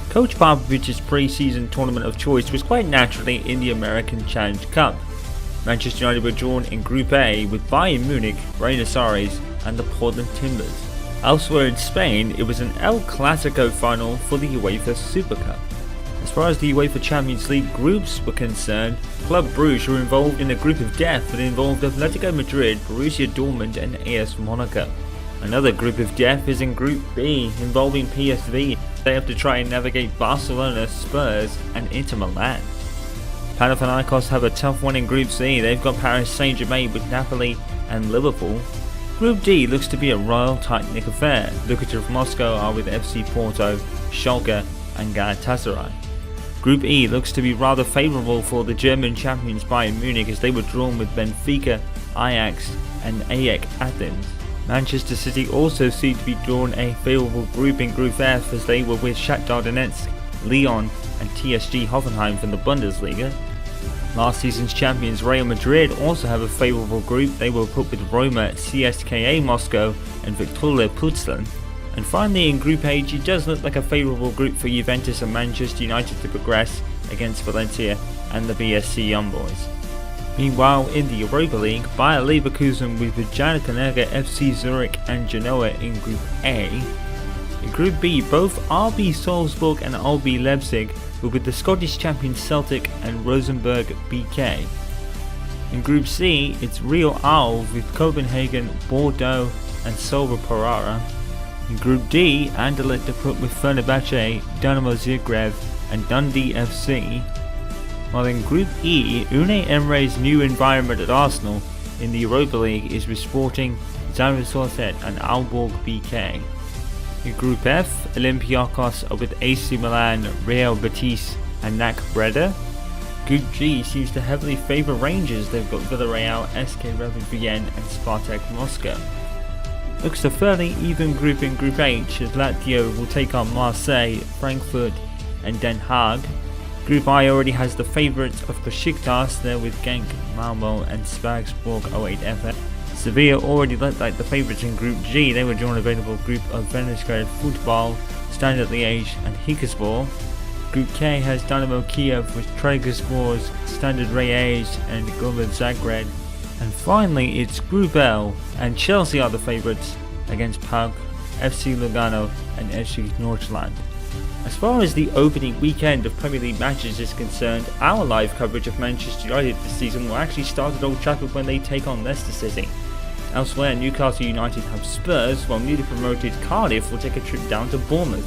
Coach Popovich's pre-season tournament of choice was quite naturally in the American Challenge Cup. Manchester United were drawn in Group A with Bayern Munich, Buenos Aires and the Portland Timbers. Elsewhere in Spain, it was an El Clasico final for the UEFA Super Cup. As far as the UEFA Champions League groups were concerned, Club Brugge were involved in a group of death that involved Atletico Madrid, Borussia Dortmund and AS Monaco. Another group of death is in Group B, involving PSV. They have to try and navigate Barcelona, Spurs and Inter Milan. Panathinaikos have a tough one in Group C. They've got Paris Saint-Germain with Napoli and Liverpool. Group D looks to be a royal tight-knit affair. Lokomotiv Moscow are with FC Porto, Schalke and Galatasaray. Group E looks to be rather favourable for the German champions Bayern Munich, as they were drawn with Benfica, Ajax and AEK Athens. Manchester City also seemed to be drawn a favourable group in Group F, as they were with Shakhtar Donetsk, Lyon and TSG Hoffenheim from the Bundesliga. Last season's champions Real Madrid also have a favourable group. They were put with Roma, CSKA Moscow and Viktoria Plzeň. And finally in Group H, it does look like a favourable group for Juventus and Manchester United to progress against Valencia and the BSC Young Boys. Meanwhile in the Europa League, Bayer Leverkusen with Vijay Kannega, FC Zurich and Genoa in Group A. In Group B, both RB Salzburg and RB Leipzig were with the Scottish champions Celtic and Rosenborg BK. In Group C, it's Real Arles with Copenhagen, Bordeaux and Salva Pereira. In Group D, Anderlecht are put with Fenerbahce, Dinamo Zagreb and Dundee FC. While in Group E, Unai Emery's new environment at Arsenal in the Europa League is with Sporting, Zaragoza and Aalborg BK. In Group F, Olympiacos are with AC Milan, Real Betis and NAC Breda. Group G seems to heavily favour Rangers. They've got Villarreal, SK Rapid Vienna and Spartak Moscow. Looks a fairly even group in Group H, as Lazio will take on Marseille, Frankfurt and Den Haag. Group I already has the favourites of Besiktas, there with Genk, Malmo and Spagsborg 08FF. Sevilla already looked like the favourites in Group G. They were drawn a available group of Venezuela Football, Standard Liège and Hikaspor. Group K has Dynamo Kiev with Trabzonspor, Standard Liège and Gomez Zagreb. And finally it's Group L, and Chelsea are the favourites against PAOK, FC Lugano and FC Nordland. As far as the opening weekend of Premier League matches is concerned, our live coverage of Manchester United this season will actually start at Old Trafford when they take on Leicester City. Elsewhere, Newcastle United have Spurs, while newly promoted Cardiff will take a trip down to Bournemouth.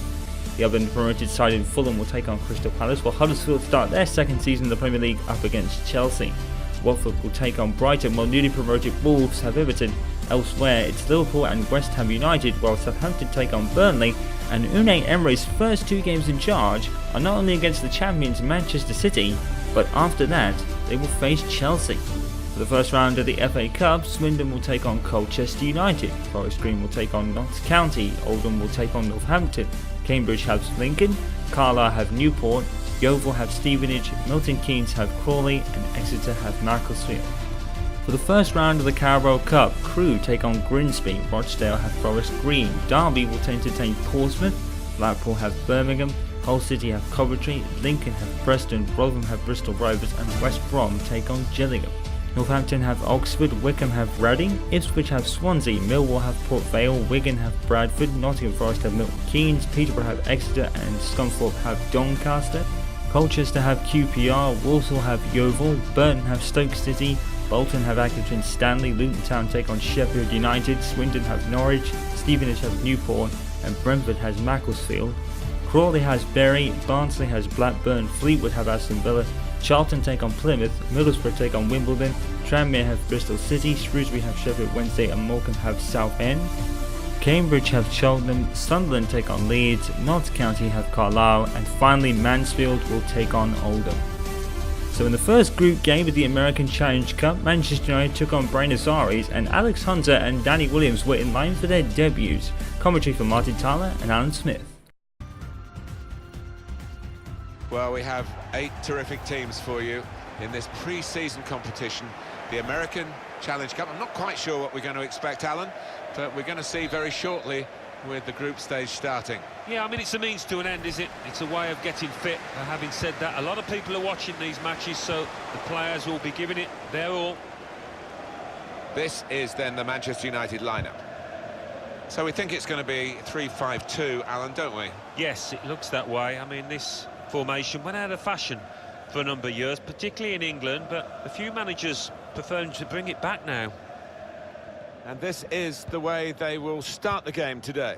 The other promoted side in Fulham will take on Crystal Palace, while Huddersfield start their second season in the Premier League up against Chelsea. Watford will take on Brighton, while newly promoted Wolves have Everton. Elsewhere, it's Liverpool and West Ham United, while Southampton take on Burnley, and Unai Emery's first two games in charge are not only against the champions Manchester City, but after that, they will face Chelsea. For the first round of the FA Cup, Swindon will take on Colchester United, Forest Green will take on Notts County, Oldham will take on Northampton, Cambridge have Lincoln, Carlisle have Newport, Yeovil have Stevenage, Milton Keynes have Crawley and Exeter have Macclesfield. For the first round of the Carabao Cup, Crewe take on Grimsby, Rochdale have Forest Green, Derby will entertain Portsmouth, Blackpool have Birmingham, Hull City have Coventry, Lincoln have Preston, Rotherham have Bristol Rovers and West Brom take on Gillingham. Northampton have Oxford, Wickham have Reading, Ipswich have Swansea, Millwall have Port Vale, Wigan have Bradford, Nottingham Forest have Milton Keynes, Peterborough have Exeter and Scunthorpe have Doncaster. Colchester have QPR, Walsall have Yeovil, Burton have Stoke City, Bolton have Accrington Stanley, Luton Town take on Sheffield United, Swindon have Norwich, Stevenage have Newport and Brentford has Macclesfield. Crawley has Bury, Barnsley has Blackburn, Fleetwood have Aston Villa, Charlton take on Plymouth, Middlesbrough take on Wimbledon, Tranmere have Bristol City, Shrewsbury have Sheffield Wednesday and Morecambe have Southend. Cambridge have Cheltenham, Sunderland take on Leeds, Notts County have Carlisle and finally Mansfield will take on Oldham. So in the first group game of the American Challenge Cup, Manchester United took on Buenos Aires and Alex Hunter and Danny Williams were in line for their debuts. Commentary from Martin Tyler and Alan Smith. Well, we have 8 terrific teams for you in this pre-season competition, the American Challenge Cup. I'm not quite sure what we're going to expect, Alan, but we're going to see very shortly with the group stage starting. Yeah, I mean, it's a means to an end, is it? It's a way of getting fit. Having said that, a lot of people are watching these matches, so the players will be giving it their all. This is then the Manchester United lineup. So we think it's going to be 3-5-2, Alan, don't we? Yes, it looks that way. I mean, this formation went out of fashion for a number of years, particularly in England, but a few managers preferring to bring it back now. And this is the way they will start the game today.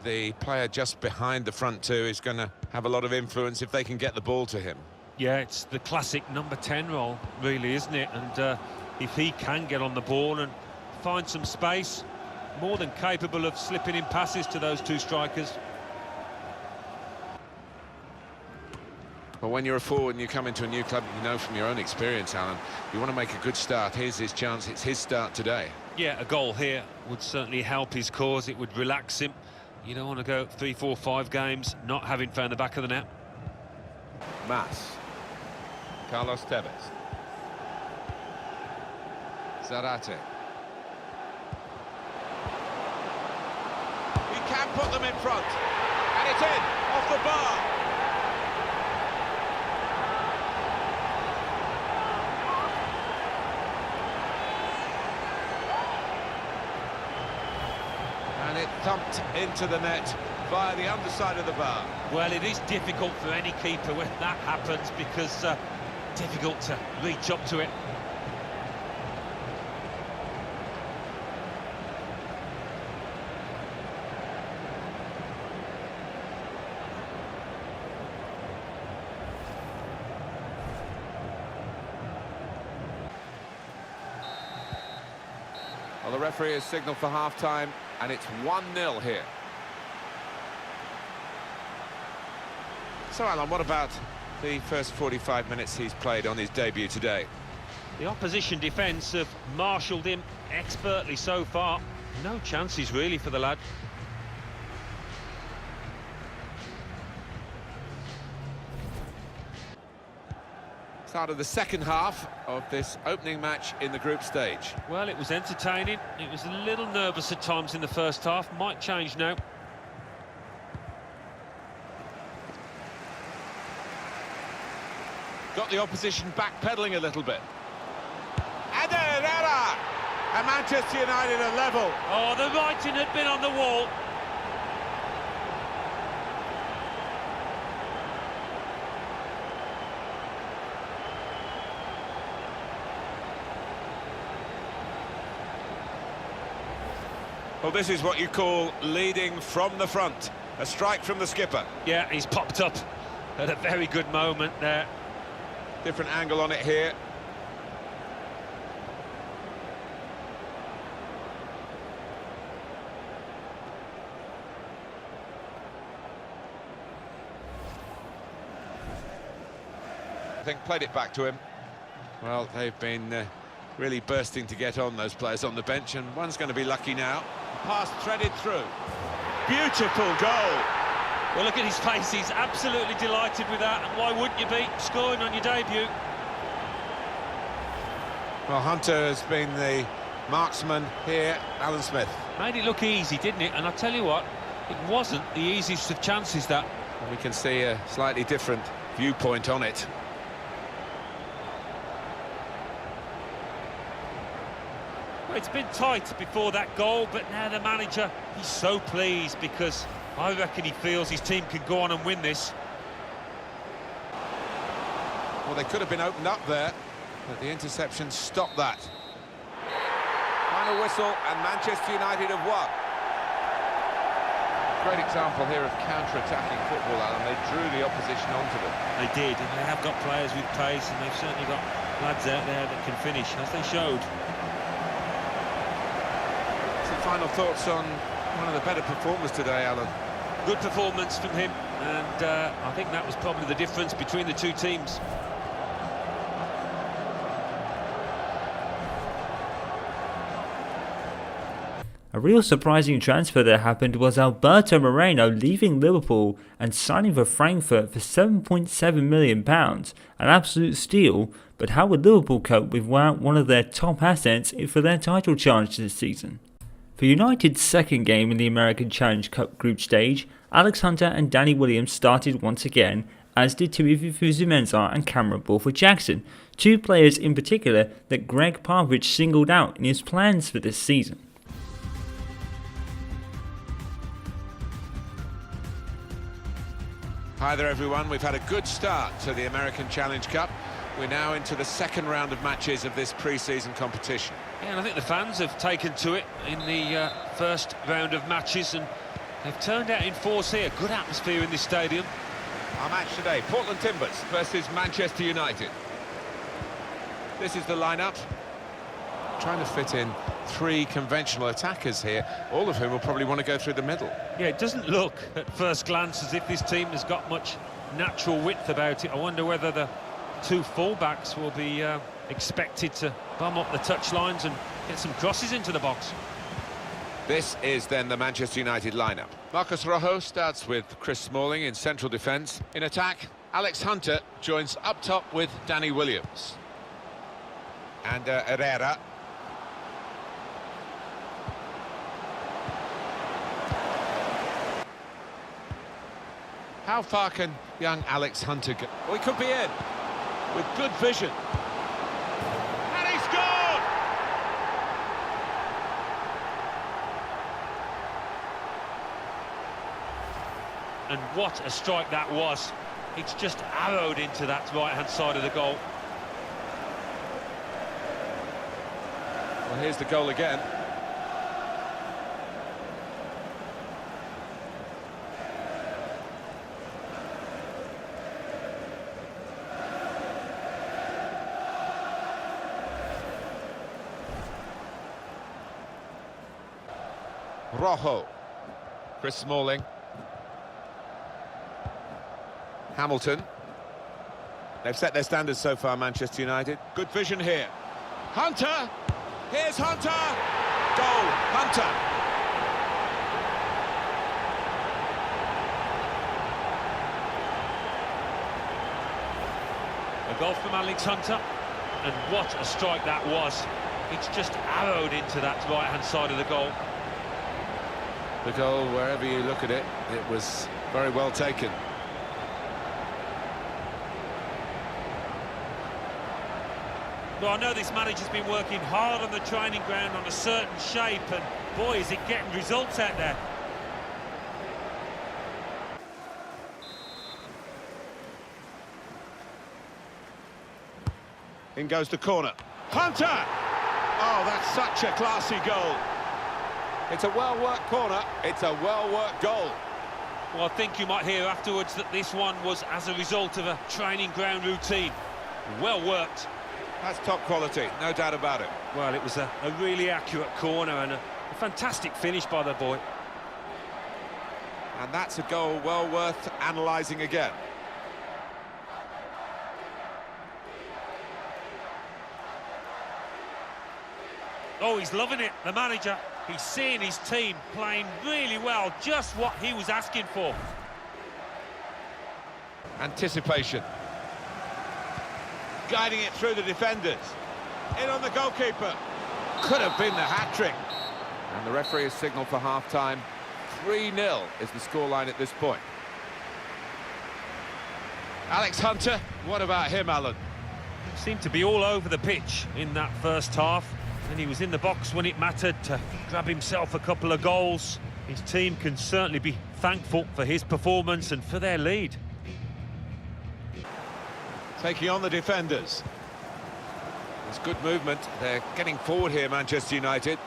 The player just behind the front two is going to have a lot of influence if they can get the ball to him. Yeah, it's the classic number 10 role, really, isn't it? And if he can get on the ball and find some space, more than capable of slipping in passes to those two strikers. Well, when you're a forward and you come into a new club, you know from your own experience, Alan, you want to make a good start. Here's his chance. It's his start today. Yeah, a goal here would certainly help his cause. It would relax him. You don't want to go 3, 4, 5 games not having found the back of the net. Mas. Carlos Tevez. Zarate. He can put them in front. And it's in, off the bar. And it thumped into the net via the underside of the bar. Well, it is difficult for any keeper when that happens because difficult to reach up to it. Well, the referee has signalled for half-time, and it's 1-0 here. So, Alan, what about the first 45 minutes he's played on his debut today? The opposition defence have marshalled him expertly so far. No chances, really, for the lad. Start of the second half of this opening match in the group stage. Well, it was entertaining. It was a little nervous at times in the first half. Might change now. Got the opposition backpedaling a little bit. And Herrera! And Manchester United are level. Oh, the writing had been on the wall. Well, this is what you call leading from the front. A strike from the skipper. Yeah, he's popped up at a very good moment there. Different angle on it here. I think played it back to him. Well, they've been really bursting to get on, those players on the bench, and one's going to be lucky now. Pass threaded through. Beautiful goal. Well, look at his face. He's absolutely delighted with that. And why wouldn't you be scoring on your debut? Well, Hunter has been the marksman here, Alan Smith. Made it look easy, didn't it? And I tell you what, it wasn't the easiest of chances, that. And we can see a slightly different viewpoint on it. Well, it's been tight before that goal, but now the manager, he's so pleased because I reckon he feels his team can go on and win this. Well, they could have been opened up there, but the interception stopped that. Final whistle, and Manchester United have won. Great example here of counter-attacking football, Alan. They drew the opposition onto them. They did, and they have got players with pace, and they've certainly got lads out there that can finish, as they showed. Some final thoughts on one of the better performers today, Alan? Good performance from him, and I think that was probably the difference between the two teams. A real surprising transfer that happened was Alberto Moreno leaving Liverpool and signing for Frankfurt for £7.7 million. An absolute steal, but how would Liverpool cope with one of their top assets for their title challenge this season? For United's second game in the American Challenge Cup group stage, Alex Hunter and Danny Williams started once again, as did Timothy Mensah and Cameron Borthwick-Jackson, two players in particular that Gregg Popovich singled out in his plans for this season. Hi there everyone, we've had a good start to the American Challenge Cup. We're now into the second round of matches of this pre-season competition. Yeah, and I think the fans have taken to it in the first round of matches, and they've turned out in force here. Good atmosphere in this stadium. Our match today, Portland Timbers versus Manchester United. This is the lineup. Trying to fit in three conventional attackers here, all of whom will probably want to go through the middle. Yeah, it doesn't look at first glance as if this team has got much natural width about it. I wonder whether the two full-backs will be expected to bum up the touchlines and get some crosses into the box. This is then the Manchester United lineup. Marcos Rojo starts with Chris Smalling in central defence. In attack, Alex Hunter joins up top with Danny Williams. And Herrera. How far can young Alex Hunter go? Oh, he could be in with good vision. And he scored! And what a strike that was. It's just arrowed into that right-hand side of the goal. Well, here's the goal again. Rojo, Chris Smalling, Hamilton. They've set their standards so far, Manchester United. Good vision here. Hunter! Here's Hunter! Goal, Hunter! A goal from Alex Hunter, and what a strike that was. It's just arrowed into that right-hand side of the goal. The goal, wherever you look at it, it was very well taken. Well, I know this manager's been working hard on the training ground on a certain shape, and boy, is it getting results out there. In goes the corner. Hunter! Oh, that's such a classy goal. It's a well-worked corner, it's a well-worked goal. Well, I think you might hear afterwards that this one was as a result of a training ground routine. Well worked. That's top quality, no doubt about it. Well, it was a really accurate corner and a fantastic finish by the boy. And that's a goal well worth analysing again. Oh, he's loving it, the manager. He's seeing his team playing really well, just what he was asking for. Anticipation. Guiding it through the defenders. In on the goalkeeper. Could have been the hat-trick. And the referee has signalled for half-time. 3-0 is the scoreline at this point. Alex Hunter, what about him, Alan? Seemed to be all over the pitch in that first half. And he was in the box when it mattered to grab himself a couple of goals. His team can certainly be thankful for his performance and for their lead. Taking on the defenders. There's good movement. They're getting forward here, Manchester United.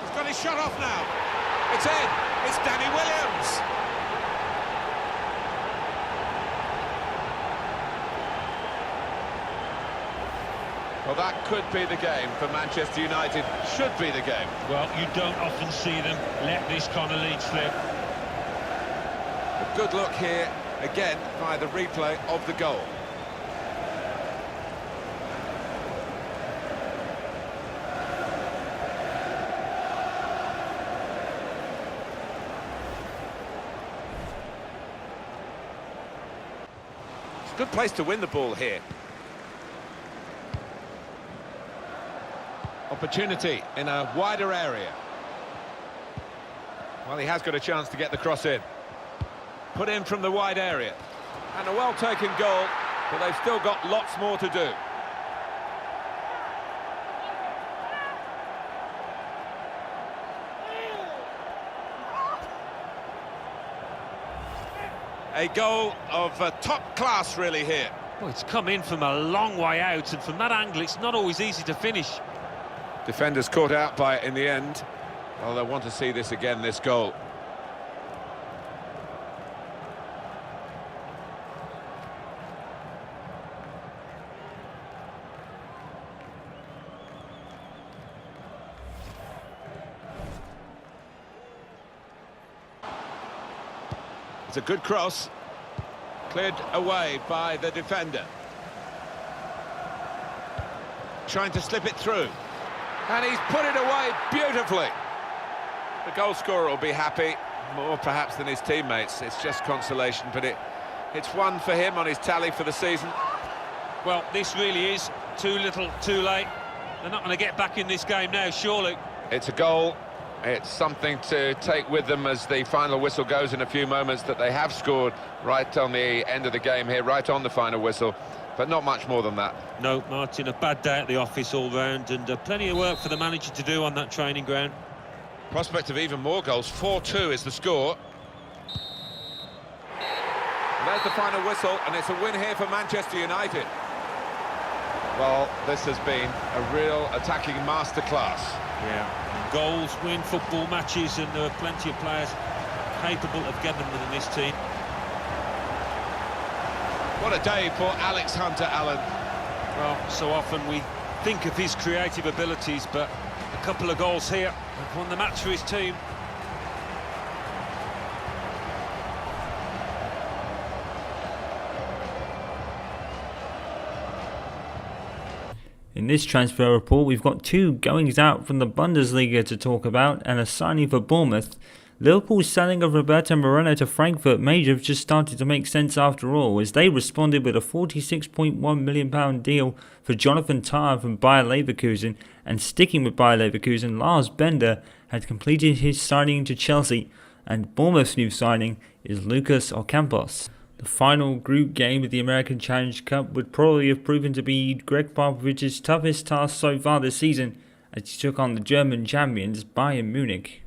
He's got his shot off now. It's in. It's Danny Williams. Well, that could be the game for Manchester United. Should be the game. Well, you don't often see them let this kind of lead slip. A good look here, again, by the replay of the goal. It's a good place to win the ball here. Opportunity in a wider area. Well, he has got a chance to get the cross in. Put in from the wide area. And a well-taken goal, but they've still got lots more to do. A goal of top class, really, here. Well, it's come in from a long way out, and from that angle, it's not always easy to finish. Defenders caught out by it in the end. Well, they'll want to see this again, this goal. It's a good cross, cleared away by the defender. Trying to slip it through, and he's put it away beautifully. The goal scorer will be happy, more perhaps than his teammates. It's just consolation, but it's one for him on his tally for the season. Well, this really is too little, too late. They're not going to get back in this game now, surely. It's a goal. It's something to take with them as the final whistle goes in a few moments, that they have scored right on the end of the game here, right on the final whistle, but not much more than that. No, Martin, a bad day at the office all round, and plenty of work for the manager to do on that training ground. Prospect of even more goals. 4-2 is the score. And there's the final whistle, and it's a win here for Manchester United. Well, this has been a real attacking masterclass. Yeah. Goals win football matches, and there are plenty of players capable of getting them within this team. What a day for Alex Hunter, Alan. Well, so often we think of his creative abilities, but a couple of goals here have won the match for his team. In this transfer report, we've got two goings out from the Bundesliga to talk about and a signing for Bournemouth. Liverpool's selling of Roberto Moreno to Frankfurt may have just started to make sense after all, as they responded with a £46.1 million deal for Jonathan Tah from Bayer Leverkusen, and sticking with Bayer Leverkusen, Lars Bender had completed his signing to Chelsea, and Bournemouth's new signing is Lucas Ocampos. The final group game of the American Challenge Cup would probably have proven to be Gregg Popovich's toughest task so far this season, as he took on the German champions Bayern Munich.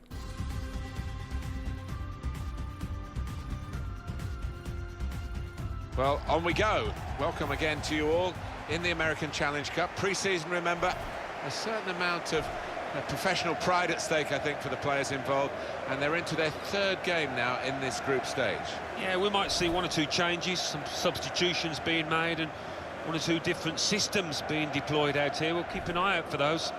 Well, on we go. Welcome again to you all in the American Challenge Cup. Pre-season, remember, a certain amount of professional pride at stake, I think, for the players involved, and they're into their third game now in this group stage. Yeah, we might see one or two changes, some substitutions being made, and one or two different systems being deployed out here. We'll keep an eye out for those.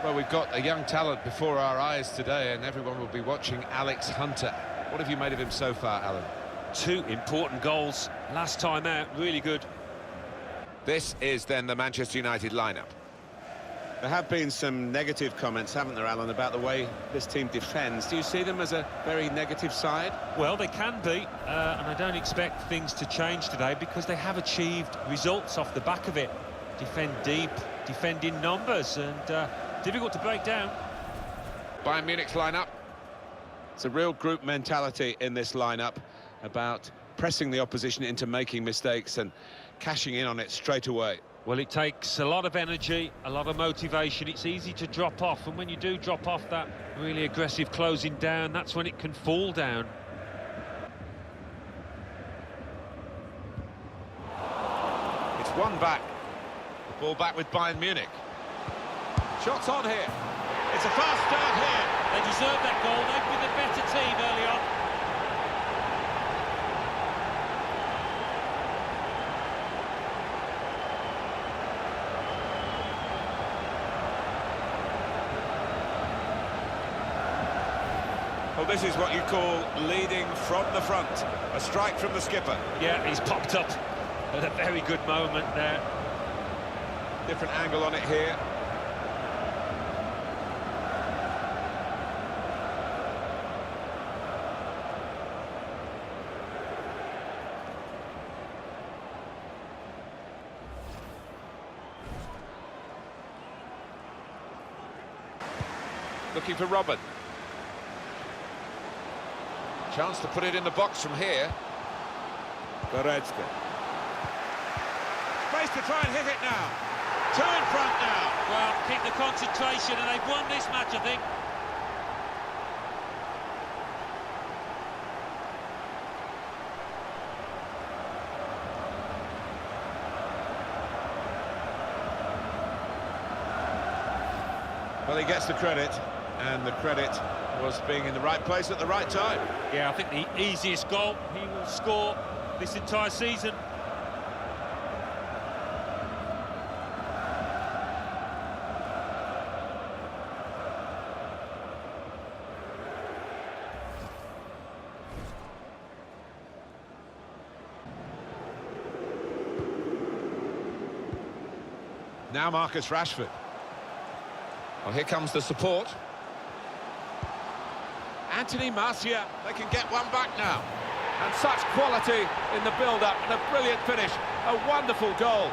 Well, we've got a young talent before our eyes today, and everyone will be watching Alex Hunter. What have you made of him so far, Alan? 2 important goals last time out, really good. This is then the Manchester United lineup. There have been some negative comments, haven't there, Alan, about the way this team defends. Do you see them as a very negative side? Well, they can be, and I don't expect things to change today, because they have achieved results off the back of it. Defend deep, defend in numbers, and difficult to break down. Bayern Munich's lineup. It's a real group mentality in this lineup, about pressing the opposition into making mistakes and cashing in on it straight away. Well, it takes a lot of energy, a lot of motivation. It's easy to drop off, and when you do drop off that really aggressive closing down, that's when it can fall down. It's one back. The ball back with Bayern Munich. Shots on here. It's a fast start here. They deserve that goal. They've been the better team early on. Well, this is what you call leading from the front. A strike from the skipper. Yeah, he's popped up at a very good moment there. Different angle on it here. looking for Robin. Chance to put it in the box from here. Goretzka. Space to try and hit it now. Two in front now. Well, keep the concentration, and they've won this match, I think. Well, he gets the credit, and the credit was being in the right place at the right time. Yeah, I think the easiest goal he will score this entire season. Now Marcus Rashford. Well, here comes the support. Anthony Martial, they can get one back now. And such quality in the build-up, and a brilliant finish, a wonderful goal.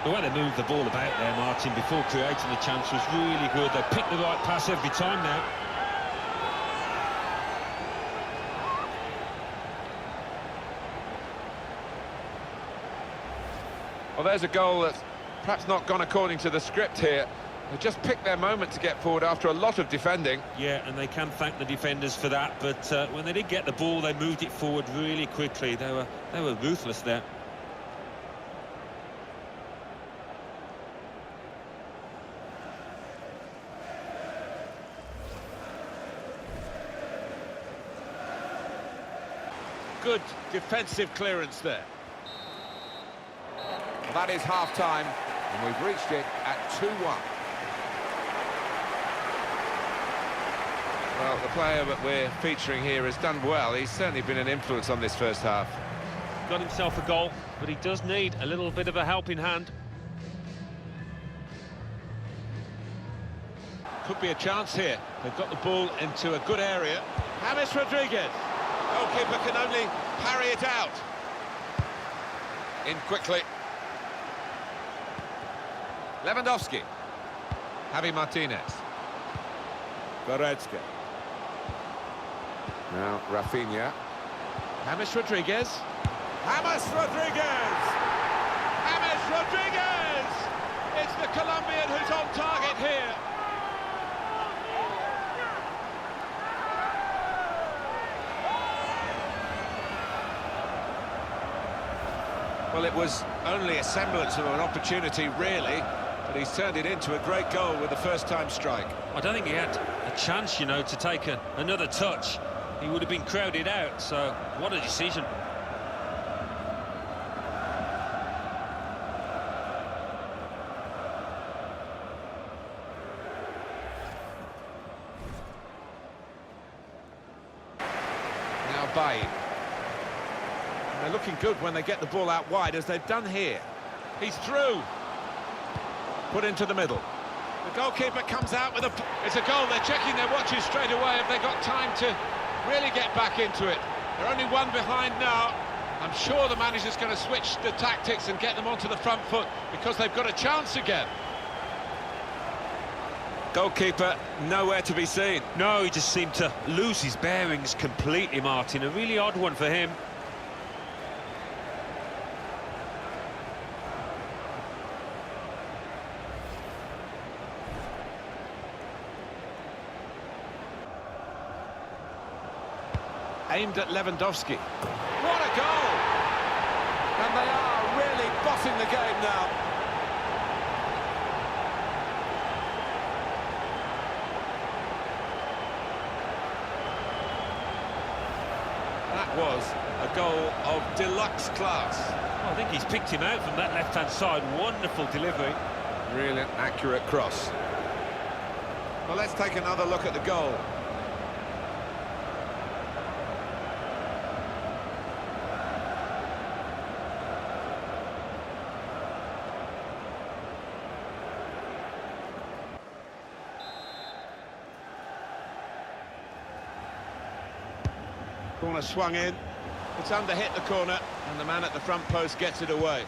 The way they moved the ball about there, Martin, before creating the chance was really good. They picked the right pass every time now. Well, there's a goal that's perhaps not gone according to the script here. They just picked their moment to get forward after a lot of defending. Yeah, and they can thank the defenders for that, but when they did get the ball, they moved it forward really quickly. They were ruthless there. Good defensive clearance there. Well, that is half-time, and we've reached it at 2-1. Well, the player that we're featuring here has done well. He's certainly been an influence on this first half. Got himself a goal, but he does need a little bit of a helping hand. Could be a chance here. They've got the ball into a good area. James Rodriguez. Goalkeeper can only parry it out. In quickly. Lewandowski. Javi Martinez. Goretzka. Now Rafinha. James Rodriguez. James Rodriguez! James Rodriguez! It's the Colombian who's on target here. Well, it was only a semblance of an opportunity, really, but he's turned it into a great goal with the first-time strike. I don't think he had a chance, you know, to take another touch. He would have been crowded out, so what a decision. Now Baye. They're looking good when they get the ball out wide, as they've done here. He's through. Put into the middle. The goalkeeper comes out with a... It's a goal. They're checking their watches straight away. Have they got time to really get back into it? They're only one behind now. I'm sure the manager's going to switch the tactics and get them onto the front foot, because they've got a chance again. Goalkeeper nowhere to be seen. No, he just seemed to lose his bearings completely, Martin. A really odd one for him. Aimed at Lewandowski. What a goal! And they are really bossing the game now. That was a goal of deluxe class. Well, I think he's picked him out from that left-hand side. Wonderful delivery. Really accurate cross. Well, let's take another look at the goal. Corner swung in, it's under hit the corner, and the man at the front post gets it away.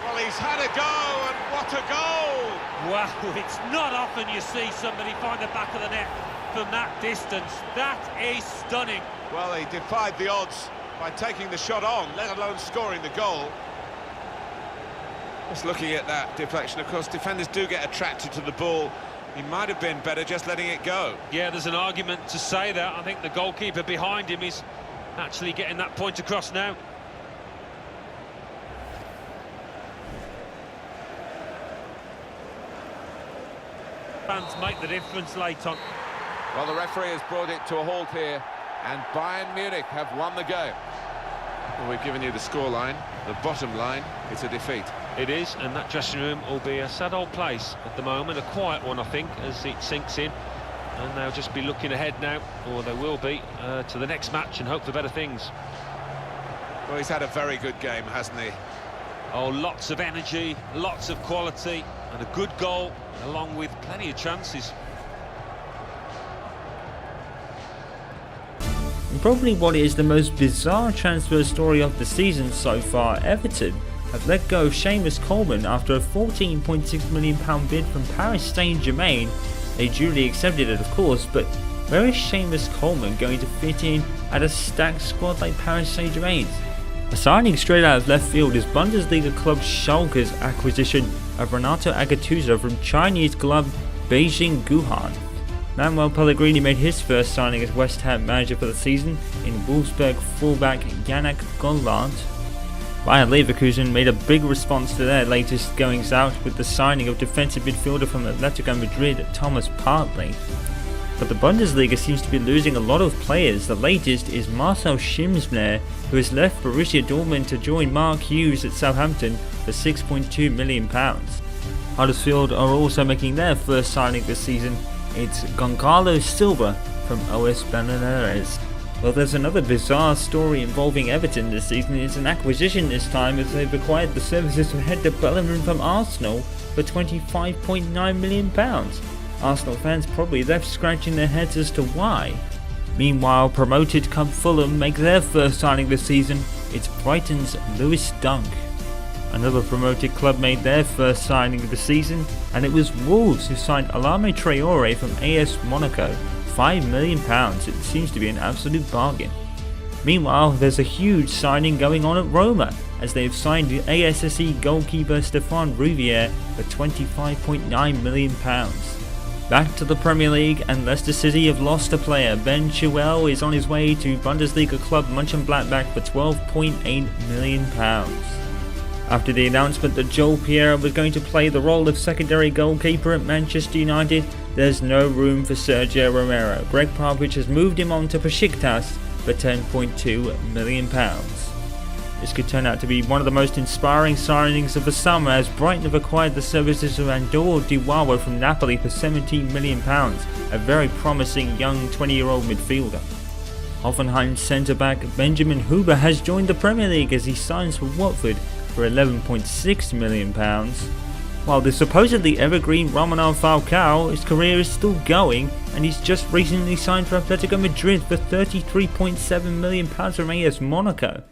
Well, he's had a go, and what a goal! Wow, it's not often you see somebody find the back of the net from that distance. That is stunning. Well, he defied the odds by taking the shot on, let alone scoring the goal. Just looking at that deflection, of course, defenders do get attracted to the ball. He might have been better just letting it go. Yeah, there's an argument to say that. I think the goalkeeper behind him is actually getting that point across now. Fans make the difference late on. Well, the referee has brought it to a halt here, and Bayern Munich have won the game. Well, we've given you the scoreline. The bottom line, it's a defeat. It is, and that dressing room will be a sad old place at the moment, a quiet one, I think, as it sinks in. And they'll just be looking ahead now, or they will be, to the next match and hope for better things. Well, he's had a very good game, hasn't he? Oh, lots of energy, lots of quality, and a good goal, along with plenty of chances. And probably what is the most bizarre transfer story of the season so far, Everton have let go of Seamus Coleman after a £14.6 million bid from Paris Saint-Germain. They duly accepted it, of course, but where is Seamus Coleman going to fit in at a stacked squad like Paris Saint-Germain's? A signing straight out of left field is Bundesliga club Schalke's acquisition of Renato Gattuso from Chinese club Beijing Guohan. Manuel Pellegrini made his first signing as West Ham manager for the season in Wolfsburg fullback Yannick Golland. Bayer Leverkusen made a big response to their latest goings out with the signing of defensive midfielder from Atletico Madrid Thomas Partey. But the Bundesliga seems to be losing a lot of players. The latest is Marcel Schimsner, who has left Borussia Dortmund to join Mark Hughes at Southampton for £6.2 million. Huddersfield are also making their first signing this season. It's Gonzalo Silva from OS Belenenses. Well, there's another bizarre story involving Everton this season. It's an acquisition this time, as they've acquired the services of Hector Bellerin from Arsenal for £25.9 million. Arsenal fans probably left scratching their heads as to why. Meanwhile, promoted club Fulham make their first signing this season. It's Brighton's Lewis Dunk. Another promoted club made their first signing of the season, and it was Wolves who signed Alame Traore from AS Monaco. £5 million. It seems to be an absolute bargain. Meanwhile, there's a huge signing going on at Roma, as they have signed the ASSE goalkeeper Stefan Rouvier for £25.9 million. Back to the Premier League, and Leicester City have lost a player. Ben Chilwell is on his way to Bundesliga club Mönchengladbach for £12.8 million. After the announcement that Joel Pierre was going to play the role of secondary goalkeeper at Manchester United, there's no room for Sergio Romero. Gregg Popovich has moved him on to Besiktas for £10.2 million. This could turn out to be one of the most inspiring signings of the summer, as Brighton have acquired the services of Andor Diawara from Napoli for £17 million, a very promising young 20-year-old midfielder. Hoffenheim centre-back Benjamin Huber has joined the Premier League as he signs for Watford for £11.6 million. While the supposedly evergreen Romanov Falcao, his career is still going, and he's just recently signed for Atletico Madrid for £33.7 million from AS Monaco.